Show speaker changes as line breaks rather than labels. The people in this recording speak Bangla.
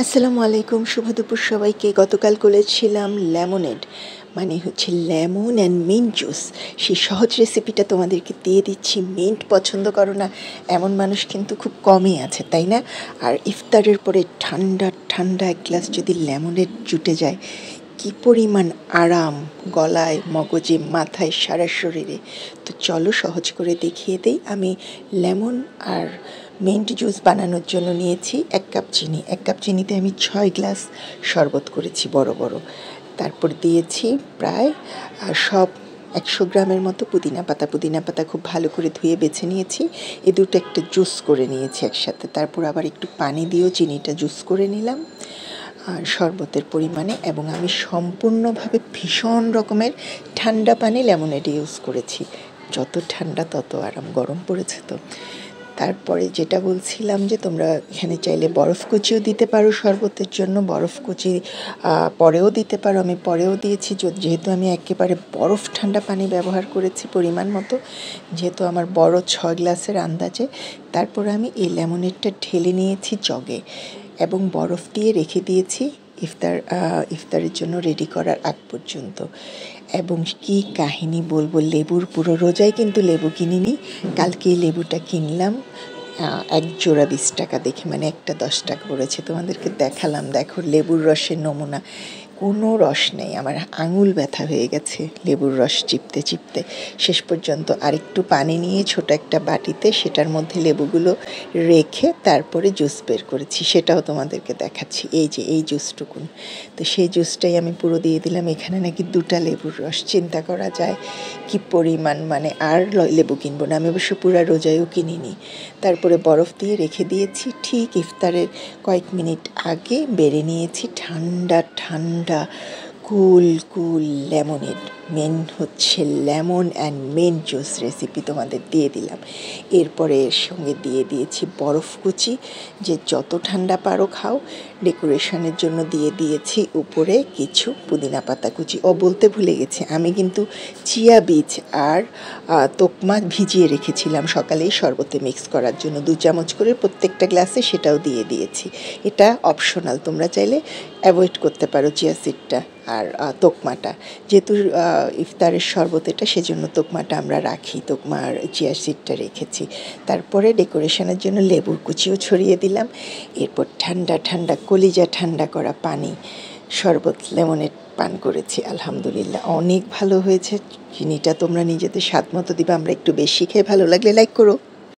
আসসালামু আলাইকুম, শুভ দুপুর সবাইকে। গতকাল করেছিলাম লেমনেড, মানে হচ্ছে লেমন অ্যান্ড মিন্ট জুস। সেই সহজ রেসিপিটা তোমাদেরকে দিয়ে দিচ্ছি। মিন্ট পছন্দ করো না এমন মানুষ কিন্তু খুব কমই আছে, তাই না? আর ইফতারের পরে ঠান্ডা ঠান্ডা এক গ্লাস যদি লেমনেড জুটে যায়, কি পরিমাণ আরাম গলায়, মগজে, মাথায়, সারা শরীরে। তো চলো সহজ করে দেখিয়ে দেই। আমি লেমন আর মিন্ট জুস বানানোর জন্য নিয়েছি 1 কাপ চিনি। 1 কাপ চিনিতে আমি 6 গ্লাস শরবত করেছি বড় বড়। তারপর দিয়েছি প্রায় সব 100 গ্রামের মতো পুদিনা পাতা খুব ভালো করে ধুয়ে বেছে নিয়েছি। এই দুটো একটা জুস করে নিয়েছি একসাথে। তারপর আবার একটু পানি দিয়েও চিনিটা জুস করে নিলাম শরবতের পরিমাণে। এবং আমি সম্পূর্ণভাবে ভীষণ রকমের ঠান্ডা পানি লেমনেড ইউজ করেছি। যত ঠান্ডা তত আরাম, গরম পড়েছে তো। তারপরে যেটা বলছিলাম যে তোমরা এখানে চাইলে বরফ কুচিও দিতে পারো শরবতের জন্য। বরফ কুচি পরেও দিতে পারো, আমি পরেও দিয়েছি। যেহেতু আমি একেবারে বরফ ঠান্ডা পানি ব্যবহার করেছি পরিমাণ মতো, যেহেতু আমার বড় 6 গ্লাসের আন্দাজে। তারপর আমি এই লেমনেডটা ঢেলে নিয়েছি জগে এবং বরফ দিয়ে রেখে দিয়েছি ইফতারের জন্য রেডি করার আগ পর্যন্ত। এবং কি কাহিনী বলবো, লেবুর পুরো রোজায় কিন্তু লেবু কিনিনি, কালকে লেবুটা কিনলাম 1 জোড়া 20 টাকা দেখে, মানে একটা 10 টাকা পড়েছে। তোমাদেরকে দেখালাম, দেখো লেবুর রসের নমুনা, কোনো রস নেই। আমার আঙুল ব্যথা হয়ে গেছে লেবুর রস চিপতে চিপতে। শেষ পর্যন্ত আরেকটু পানি নিয়ে ছোট একটা বাটিতে সেটার মধ্যে লেবুগুলো রেখে তারপরে জুস বের করেছি, সেটাও তোমাদেরকে দেখাচ্ছি। এই যে এই জুসটুকুন, তো সেই জুসটাই আমি পুরো দিয়ে দিলাম। এখানে নাকি 2টা লেবুর রস, চিন্তা করা যায় কি পরিমাণ। মানে আর লেবু কিনবো না, আমি অবশ্য পুরো রোজায়ও কিনিনি। তারপরে বরফ দিয়ে রেখে দিয়েছি। ঠিক ইফতারের কয়েক মিনিট আগে বেড়ে নিয়েছি ঠান্ডা ঠান্ডা কুল কুল লেমনেড। মেন হচ্ছে lemon and mint juice recipe তোমাদের দিয়ে দিলাম। এরপরে এর সঙ্গে দিয়ে দিয়েছি বরফ কুচি, যে যত ঠান্ডা পারো খাও। ডেকোরেশনের জন্য দিয়ে দিয়েছি উপরে কিছু পুদিনা পাতা কুচি। বলতে ভুলে গেছি, আমি কিন্তু চিয়া বীজ আর তোকমা ভিজিয়ে রেখেছিলাম সকালেই শরবতে মিক্স করার জন্য 2 চামচ করে প্রত্যেকটা গ্লাসে, সেটাও দিয়ে দিয়েছি। এটা অপশনাল, তোমরা চাইলে অ্যাভয়েড করতে পারো চিয়া সিডটা আর তোকমাটা। যেহেতু ইফতারের শরবত এটা, সেজন্য তোকমাটা আমরা রাখি, তোকমা আর চিয়া সিডটা রেখেছি। তারপরে ডেকোরেশনের জন্য লেবুর কুচিও ছড়িয়ে দিলাম। এরপর ঠান্ডা ঠান্ডা কলিজা ঠান্ডা করা পানি, শরবত লেমনেড পান করেছি। আলহামদুলিল্লাহ অনেক ভালো হয়েছে। চিনিটা তোমরা নিজেদের স্বাদ মতো দিবা, আমরা একটু বেশি খেয়ে। ভালো লাগলে লাইক করো।